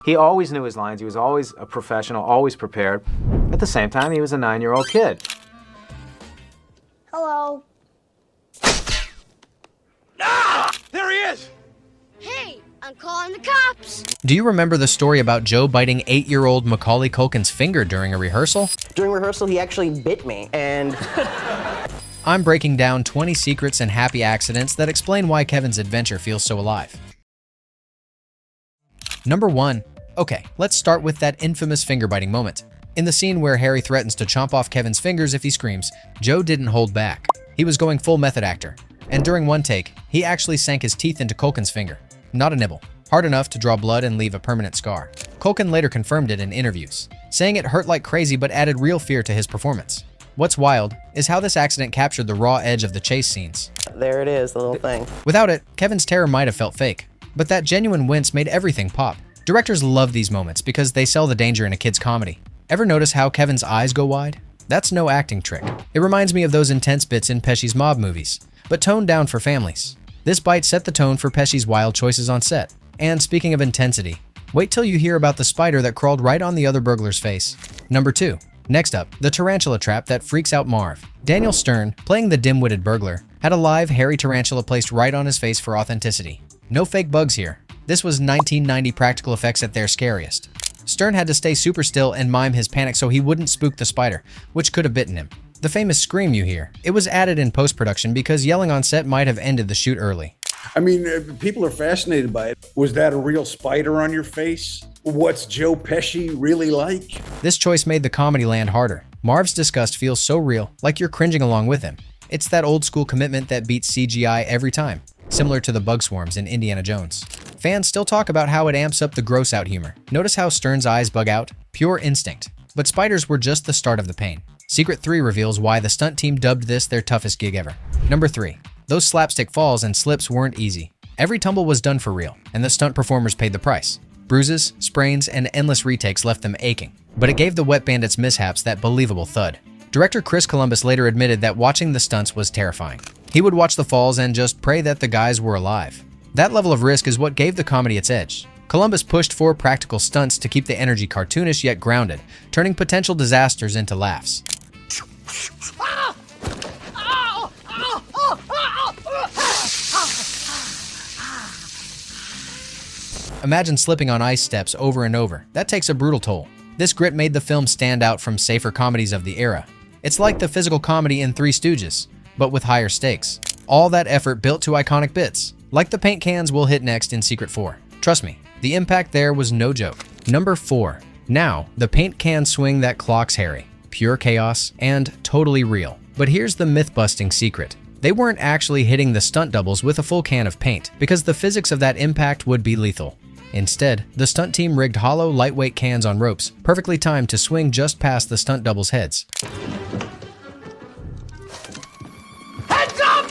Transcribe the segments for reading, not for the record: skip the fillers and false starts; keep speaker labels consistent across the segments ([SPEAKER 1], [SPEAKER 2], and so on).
[SPEAKER 1] He always knew his lines. He was always a professional, always prepared. At the same time, he was a 9-year-old kid.
[SPEAKER 2] Hello.
[SPEAKER 3] Ah! There he is!
[SPEAKER 2] Hey, I'm calling the cops.
[SPEAKER 4] Do you remember the story about Joe biting 8-year-old Macaulay Culkin's finger during a rehearsal?
[SPEAKER 5] During rehearsal, he actually bit me, and...
[SPEAKER 4] I'm breaking down 20 secrets and happy accidents that explain why Kevin's adventure feels so alive. Number 1. Okay, let's start with that infamous finger-biting moment. In the scene where Harry threatens to chomp off Kevin's fingers if he screams, Joe didn't hold back. He was going full method actor. And during one take, he actually sank his teeth into Culkin's finger. Not a nibble. Hard enough to draw blood and leave a permanent scar. Culkin later confirmed it in interviews, saying it hurt like crazy but added real fear to his performance. What's wild is how this accident captured the raw edge of the chase scenes.
[SPEAKER 5] There it is, the little thing.
[SPEAKER 4] Without it, Kevin's terror might have felt fake. But that genuine wince made everything pop. Directors love these moments because they sell the danger in a kid's comedy. Ever notice how Kevin's eyes go wide? That's no acting trick. It reminds me of those intense bits in Pesci's mob movies, but toned down for families. This bite set the tone for Pesci's wild choices on set. And speaking of intensity, wait till you hear about the spider that crawled right on the other burglar's face. Number 2. Next up, the tarantula trap that freaks out Marv. Daniel Stern, playing the dim-witted burglar, had a live, hairy tarantula placed right on his face for authenticity. No fake bugs here. This was 1990 practical effects at their scariest. Stern had to stay super still and mime his panic so he wouldn't spook the spider, which could have bitten him. The famous scream you hear, it was added in post-production because yelling on set might have ended the shoot early.
[SPEAKER 6] I mean, people are fascinated by it. Was that a real spider on your face? What's Joe Pesci really like?
[SPEAKER 4] This choice made the comedy land harder. Marv's disgust feels so real, like you're cringing along with him. It's that old-school commitment that beats CGI every time, similar to the bug swarms in Indiana Jones. Fans still talk about how it amps up the gross-out humor. Notice how Stern's eyes bug out? Pure instinct. But spiders were just the start of the pain. Secret 3 reveals why the stunt team dubbed this their toughest gig ever. Number 3. Those slapstick falls and slips weren't easy. Every tumble was done for real, and the stunt performers paid the price. Bruises, sprains, and endless retakes left them aching. But it gave the Wet Bandits' mishaps that believable thud. Director Chris Columbus later admitted that watching the stunts was terrifying. He would watch the falls and just pray that the guys were alive. That level of risk is what gave the comedy its edge. Columbus pushed for practical stunts to keep the energy cartoonish yet grounded, turning potential disasters into laughs. Imagine slipping on ice steps over and over. That takes a brutal toll. This grit made the film stand out from safer comedies of the era. It's like the physical comedy in Three Stooges, but with higher stakes. All that effort built to iconic bits, like the paint cans we'll hit next in Secret 4. Trust me, the impact there was no joke. Number 4. Now, the paint can swing that clocks Harry. Pure chaos and totally real. But here's the myth-busting secret. They weren't actually hitting the stunt doubles with a full can of paint because the physics of that impact would be lethal. Instead, the stunt team rigged hollow, lightweight cans on ropes, perfectly timed to swing just past the stunt doubles' heads.
[SPEAKER 3] Heads up!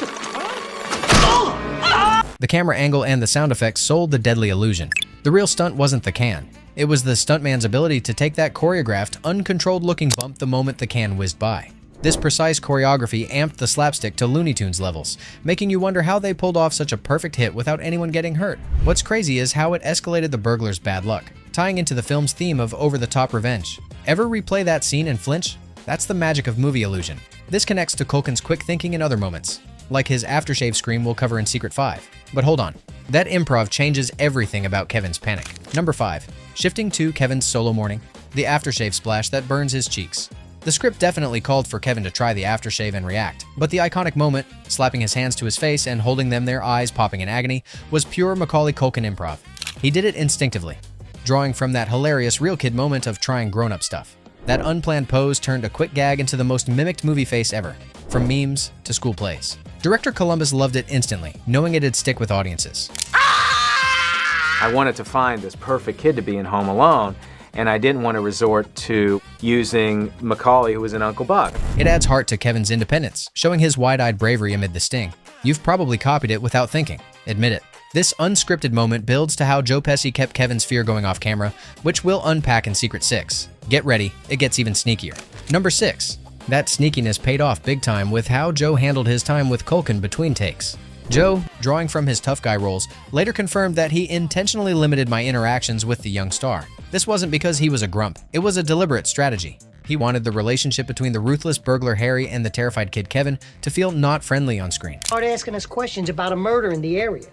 [SPEAKER 4] The camera angle and the sound effects sold the deadly illusion. The real stunt wasn't the can. It was the stuntman's ability to take that choreographed, uncontrolled-looking bump the moment the can whizzed by. This precise choreography amped the slapstick to Looney Tunes levels, making you wonder how they pulled off such a perfect hit without anyone getting hurt. What's crazy is how it escalated the burglar's bad luck, tying into the film's theme of over-the-top revenge. Ever replay that scene and flinch? That's the magic of movie illusion. This connects to Culkin's quick thinking in other moments, like his aftershave scream we'll cover in Secret 5. But hold on, that improv changes everything about Kevin's panic. Number 5. Shifting to Kevin's solo morning, the aftershave splash that burns his cheeks. The script definitely called for Kevin to try the aftershave and react, but the iconic moment, slapping his hands to his face and holding them there, eyes popping in agony, was pure Macaulay Culkin improv. He did it instinctively, drawing from that hilarious real kid moment of trying grown-up stuff. That unplanned pose turned a quick gag into the most mimicked movie face ever, from memes to school plays. Director Columbus loved it instantly, knowing it'd stick with audiences.
[SPEAKER 1] I wanted to find this perfect kid to be in Home Alone, and I didn't want to resort to using Macaulay, who was in Uncle Buck.
[SPEAKER 4] It adds heart to Kevin's independence, showing his wide-eyed bravery amid the sting. You've probably copied it without thinking. Admit it. This unscripted moment builds to how Joe Pesci kept Kevin's fear going off camera, which we'll unpack in Secret 6. Get ready, it gets even sneakier. Number 6. That sneakiness paid off big time with how Joe handled his time with Culkin between takes. Joe, drawing from his tough guy roles, later confirmed that he intentionally limited my interactions with the young star. This wasn't because he was a grump, it was a deliberate strategy. He wanted the relationship between the ruthless burglar Harry and the terrified kid Kevin to feel not friendly on screen.
[SPEAKER 7] Start asking us questions about a murder in the area.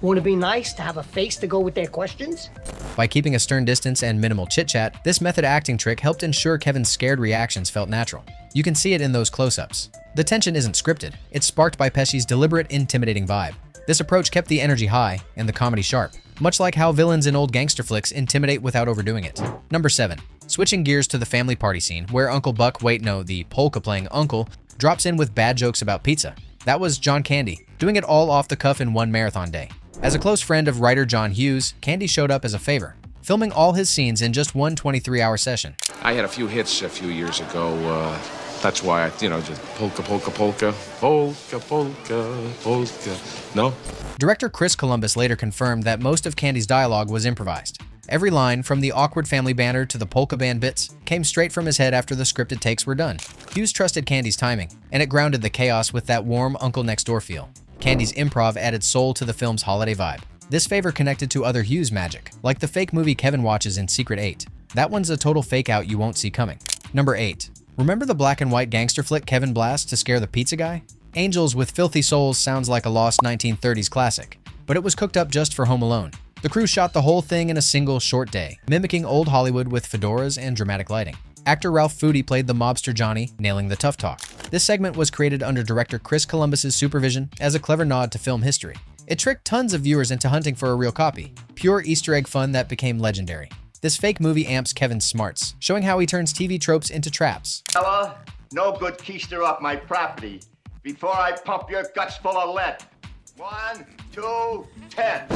[SPEAKER 7] Wouldn't it be nice to have a face to go with their questions?
[SPEAKER 4] By keeping a stern distance and minimal chit-chat, this method acting trick helped ensure Kevin's scared reactions felt natural. You can see it in those close-ups. The tension isn't scripted, it's sparked by Pesci's deliberate, intimidating vibe. This approach kept the energy high and the comedy sharp, much like how villains in old gangster flicks intimidate without overdoing it. Number 7. Switching gears to the family party scene, where Uncle Buck, the polka-playing uncle, drops in with bad jokes about pizza. That was John Candy, doing it all off the cuff in one marathon day. As a close friend of writer John Hughes, Candy showed up as a favor, filming all his scenes in just one 23-hour session.
[SPEAKER 8] I had a few hits a few years ago. That's why I, just polka, polka, polka, polka, polka, polka. No?
[SPEAKER 4] Director Chris Columbus later confirmed that most of Candy's dialogue was improvised. Every line, from the awkward family banter to the polka band bits, came straight from his head after the scripted takes were done. Hughes trusted Candy's timing, and it grounded the chaos with that warm Uncle Next Door feel. Candy's improv added soul to the film's holiday vibe. This favor connected to other Hughes magic, like the fake movie Kevin watches in Secret 8. That one's a total fake out you won't see coming. Number 8. Remember the black and white gangster flick Kevin blasts to scare the pizza guy? Angels with Filthy Souls sounds like a lost 1930s classic, but it was cooked up just for Home Alone. The crew shot the whole thing in a single short day, mimicking old Hollywood with fedoras and dramatic lighting. Actor Ralph Foodie played the mobster Johnny, nailing the tough talk. This segment was created under director Chris Columbus's supervision as a clever nod to film history. It tricked tons of viewers into hunting for a real copy. Pure Easter egg fun that became legendary. This fake movie amps Kevin's smarts, showing how he turns TV tropes into traps.
[SPEAKER 9] Fella, no good keister off my property before I pump your guts full of lead. 1, 2, 10.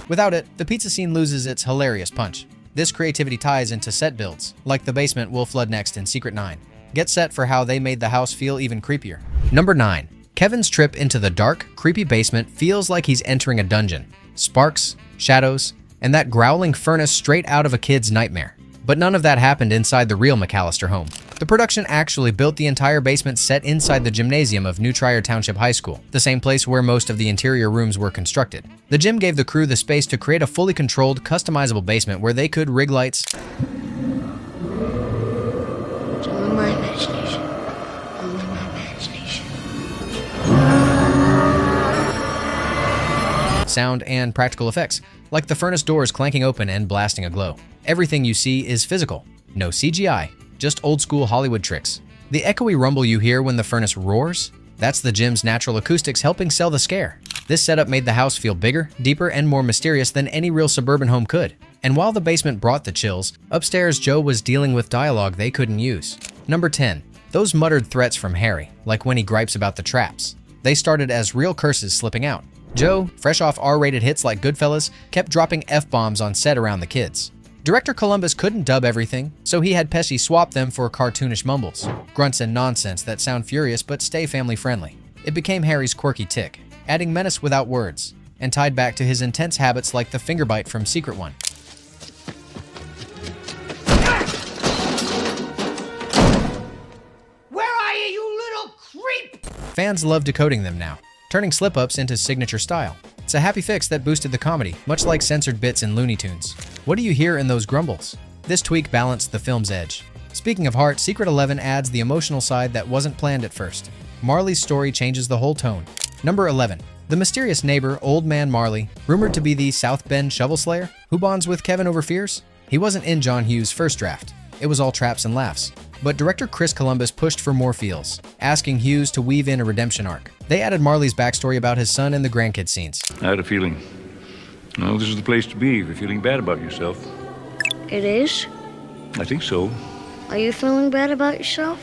[SPEAKER 4] Without it, the pizza scene loses its hilarious punch. This creativity ties into set builds, like the basement we'll flood next in Secret 9. Get set for how they made the house feel even creepier. Number 9. Kevin's trip into the dark, creepy basement feels like he's entering a dungeon. Sparks, shadows, and that growling furnace straight out of a kid's nightmare. But none of that happened inside the real McAllister home. The production actually built the entire basement set inside the gymnasium of New Trier Township High School, the same place where most of the interior rooms were constructed. The gym gave the crew the space to create a fully controlled, customizable basement where they could rig lights,
[SPEAKER 2] It's only my imagination. Only my imagination.
[SPEAKER 4] sound, and practical effects, like the furnace doors clanking open and blasting a glow. Everything you see is physical. No CGI, just old-school Hollywood tricks. The echoey rumble you hear when the furnace roars? That's the gym's natural acoustics helping sell the scare. This setup made the house feel bigger, deeper, and more mysterious than any real suburban home could. And while the basement brought the chills, upstairs Joe was dealing with dialogue they couldn't use. Number 10. Those muttered threats from Harry, like when he gripes about the traps. They started as real curses slipping out. Joe, fresh off R-rated hits like Goodfellas, kept dropping F-bombs on set around the kids. Director Columbus couldn't dub everything, so he had Pesci swap them for cartoonish mumbles, grunts and nonsense that sound furious but stay family-friendly. It became Harry's quirky tick, adding menace without words, and tied back to his intense habits like the finger bite from Secret One.
[SPEAKER 7] Where are you, you little creep?
[SPEAKER 4] Fans love decoding them now, turning slip-ups into signature style. It's a happy fix that boosted the comedy, much like censored bits in Looney Tunes. What do you hear in those grumbles? This tweak balanced the film's edge. Speaking of heart, Secret 11 adds the emotional side that wasn't planned at first. Marley's story changes the whole tone. Number 11. The mysterious neighbor, Old Man Marley, rumored to be the South Bend Shovel Slayer, who bonds with Kevin over fears? He wasn't in John Hughes' first draft. It was all traps and laughs. But director Chris Columbus pushed for more feels, asking Hughes to weave in a redemption arc. They added Marley's backstory about his son and the grandkid scenes.
[SPEAKER 10] I had a feeling. No, this is the place to be if you're feeling bad about yourself.
[SPEAKER 2] It is?
[SPEAKER 10] I think so.
[SPEAKER 2] Are you feeling bad about yourself?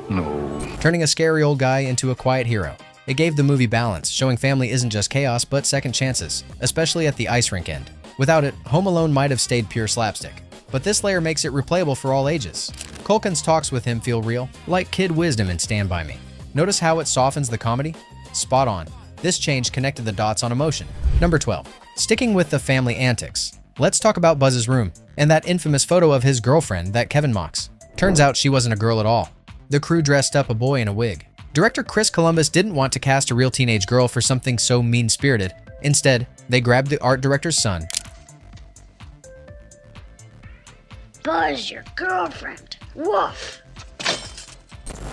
[SPEAKER 10] No.
[SPEAKER 4] Turning a scary old guy into a quiet hero. It gave the movie balance, showing family isn't just chaos but second chances, especially at the ice rink end. Without it, Home Alone might have stayed pure slapstick. But this layer makes it replayable for all ages. Culkin's talks with him feel real, like kid wisdom in Stand By Me. Notice how it softens the comedy? Spot on. This change connected the dots on emotion. Number 12. Sticking with the family antics, let's talk about Buzz's room, and that infamous photo of his girlfriend that Kevin mocks. Turns out she wasn't a girl at all. The crew dressed up a boy in a wig. Director Chris Columbus didn't want to cast a real teenage girl for something so mean-spirited. Instead, they grabbed the art director's son,
[SPEAKER 2] Buzz, your girlfriend. Woof.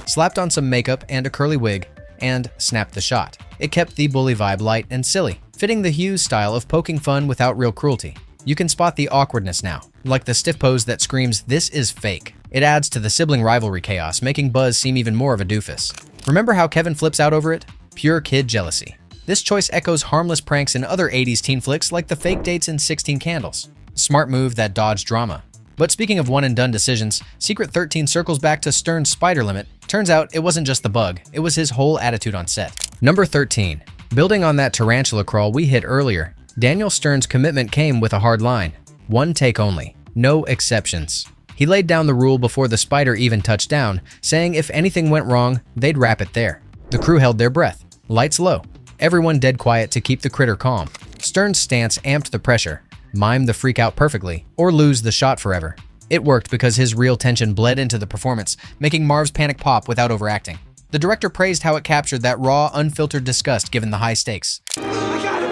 [SPEAKER 4] slapped on some makeup and a curly wig, and snapped the shot. It kept the bully vibe light and silly, fitting the Hughes style of poking fun without real cruelty. You can spot the awkwardness now, like the stiff pose that screams, "This is fake." It adds to the sibling rivalry chaos, making Buzz seem even more of a doofus. Remember how Kevin flips out over it? Pure kid jealousy. This choice echoes harmless pranks in other 80s teen flicks like the fake dates in 16 Candles. Smart move that dodged drama. But speaking of one-and-done decisions, Secret 13 circles back to Stern's spider limit. Turns out it wasn't just the bug, it was his whole attitude on set. Number 13. Building on that tarantula crawl we hit earlier, Daniel Stern's commitment came with a hard line. One take only. No exceptions. He laid down the rule before the spider even touched down, saying if anything went wrong, they'd wrap it there. The crew held their breath. Lights low. Everyone dead quiet to keep the critter calm. Stern's stance amped the pressure. Mime the freak out perfectly, or lose the shot forever. It worked because his real tension bled into the performance, making Marv's panic pop without overacting. The director praised how it captured that raw, unfiltered disgust given the high stakes.
[SPEAKER 3] I got him!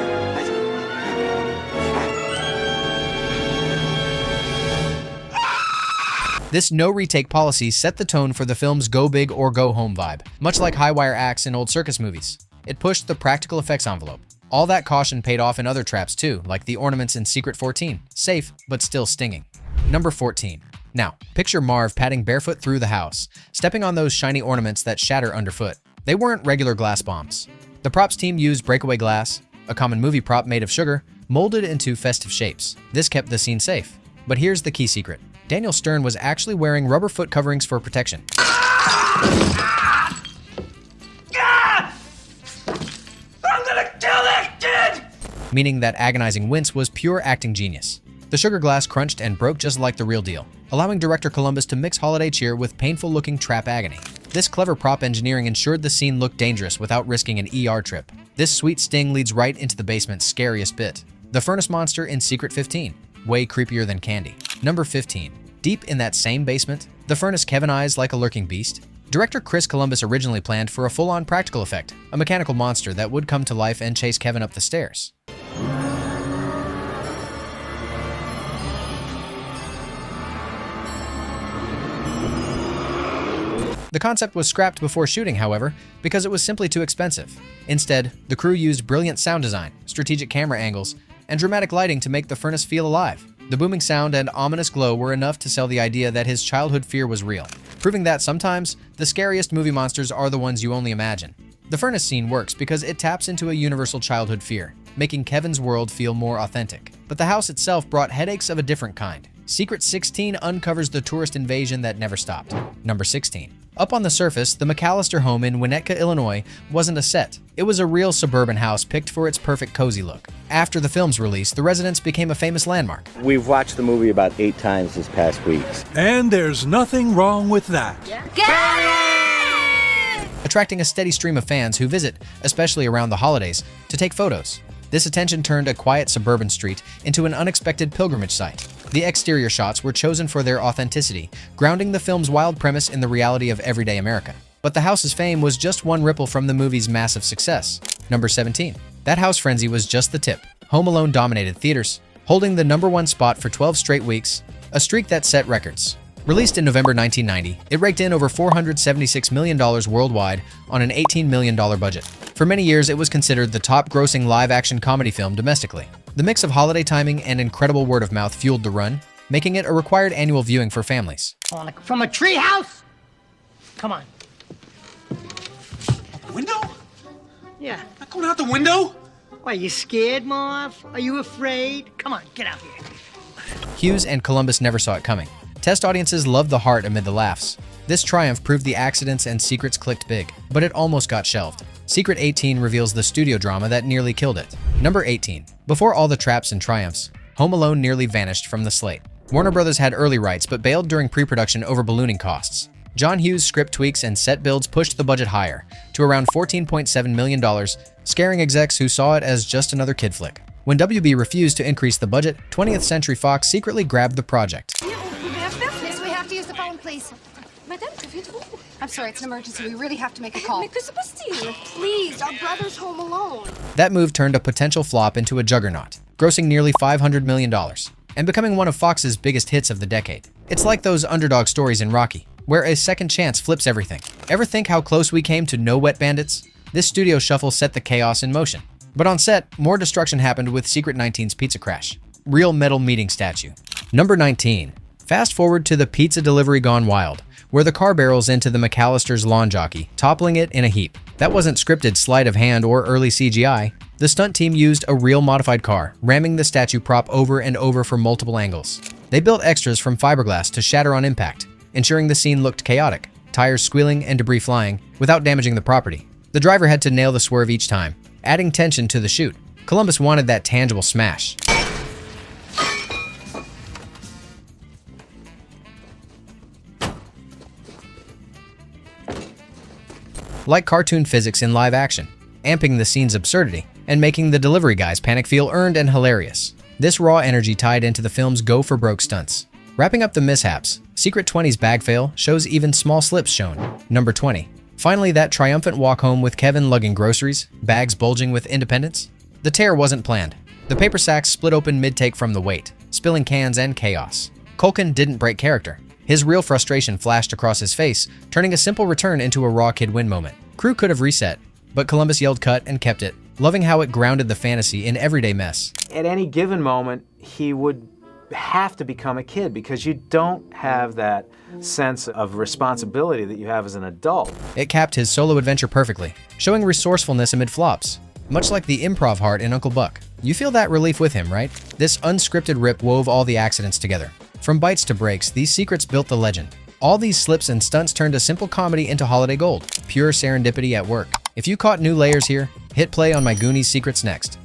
[SPEAKER 4] This no retake policy set the tone for the film's go big or go home vibe, much like high-wire acts in old circus movies. It pushed the practical effects envelope. All that caution paid off in other traps too, like the ornaments in Secret 14. Safe, but still stinging. Number 14. Now, picture Marv padding barefoot through the house, stepping on those shiny ornaments that shatter underfoot. They weren't regular glass bombs. The props team used breakaway glass, a common movie prop made of sugar, molded into festive shapes. This kept the scene safe. But here's the key secret. Daniel Stern was actually wearing rubber foot coverings for protection.
[SPEAKER 3] I'm gonna kill that kid!
[SPEAKER 4] Meaning that agonizing wince was pure acting genius. The sugar glass crunched and broke just like the real deal, allowing director Columbus to mix holiday cheer with painful-looking trap agony. This clever prop engineering ensured the scene looked dangerous without risking an ER trip. This sweet sting leads right into the basement's scariest bit. The furnace monster in Secret 15, way creepier than Candy. Number 15. Deep in that same basement, the furnace Kevin eyes like a lurking beast. Director Chris Columbus originally planned for a full-on practical effect, a mechanical monster that would come to life and chase Kevin up the stairs. The concept was scrapped before shooting, however, because it was simply too expensive. Instead, the crew used brilliant sound design, strategic camera angles, and dramatic lighting to make the furnace feel alive. The booming sound and ominous glow were enough to sell the idea that his childhood fear was real, proving that sometimes the scariest movie monsters are the ones you only imagine. The furnace scene works because it taps into a universal childhood fear, making Kevin's world feel more authentic. But the house itself brought headaches of a different kind. Secret 16 uncovers the tourist invasion that never stopped. Number 16. Up on the surface, the McAllister home in Winnetka, Illinois wasn't a set. It was a real suburban house picked for its perfect cozy look. After the film's release, the residence became a famous landmark.
[SPEAKER 11] We've watched the movie about 8 times this past week.
[SPEAKER 12] And there's nothing wrong with that.
[SPEAKER 4] Attracting a steady stream of fans who visit, especially around the holidays, to take photos. This attention turned a quiet suburban street into an unexpected pilgrimage site. The exterior shots were chosen for their authenticity, grounding the film's wild premise in the reality of everyday America. But the house's fame was just one ripple from the movie's massive success. Number 17. That house frenzy was just the tip. Home Alone dominated theaters, holding the #1 spot for 12 straight weeks, a streak that set records. Released in November 1990, it raked in over $476 million worldwide on an $18 million budget. For many years, it was considered the top-grossing live-action comedy film domestically. The mix of holiday timing and incredible word of mouth fueled the run, making it a required annual viewing for families.
[SPEAKER 7] From a tree house? Come on.
[SPEAKER 3] Out the window?
[SPEAKER 7] Yeah.
[SPEAKER 3] Not going out the window?
[SPEAKER 7] Why, you scared, Marv? Are you afraid? Come on, get out here.
[SPEAKER 4] Hughes and Columbus never saw it coming. Test audiences loved the heart amid the laughs. This triumph proved the accidents and secrets clicked big, but it almost got shelved. Secret 18 reveals the studio drama that nearly killed it. Number 18. Before all the traps and triumphs, Home Alone nearly vanished from the slate. Warner Brothers had early rights but bailed during pre-production over ballooning costs. John Hughes' script tweaks and set builds pushed the budget higher, to around $14.7 million, scaring execs who saw it as just another kid flick. When WB refused to increase the budget, 20th Century Fox secretly grabbed the project.
[SPEAKER 13] We have business. We have to use the phone, please. Madame, que faites-vous?
[SPEAKER 2] sorry, it's an emergency. We really have to make a call. Please, our brother's home alone.
[SPEAKER 4] That move turned a potential flop into a juggernaut, grossing nearly $500 million, and becoming one of Fox's biggest hits of the decade. It's like those underdog stories in Rocky, where a second chance flips everything. Ever think how close we came to No Wet Bandits? This studio shuffle set the chaos in motion. But on set, more destruction happened with Secret 19's pizza crash. Real metal meeting statue. Number 19. Fast forward to the pizza delivery gone wild, where the car barrels into the McAllister's lawn jockey, toppling it in a heap. That wasn't scripted sleight of hand or early CGI. The stunt team used a real modified car, ramming the statue prop over and over from multiple angles. They built extras from fiberglass to shatter on impact, ensuring the scene looked chaotic, tires squealing and debris flying, without damaging the property. The driver had to nail the swerve each time, adding tension to the shoot. Columbus wanted that tangible smash. Like cartoon physics in live action, amping the scene's absurdity and making the delivery guys' panic feel earned and hilarious. This raw energy tied into the film's go-for-broke stunts. Wrapping up the mishaps, Secret 20's bag fail shows even small slips shown. Number 20. Finally, that triumphant walk home with Kevin lugging groceries, bags bulging with independence. The tear wasn't planned. The paper sacks split open mid-take from the weight, spilling cans and chaos. Culkin didn't break character. His real frustration flashed across his face, turning a simple return into a raw kid win moment. Crew could have reset, but Columbus yelled cut and kept it, loving how it grounded the fantasy in everyday mess.
[SPEAKER 1] At any given moment, he would have to become a kid because you don't have that sense of responsibility that you have as an adult.
[SPEAKER 4] It capped his solo adventure perfectly, showing resourcefulness amid flops. Much like the improv heart in Uncle Buck. You feel that relief with him, right? This unscripted rip wove all the accidents together. From bites to breaks, these secrets built the legend. All these slips and stunts turned a simple comedy into holiday gold. Pure serendipity at work. If you caught new layers here, hit play on my Goonies secrets next.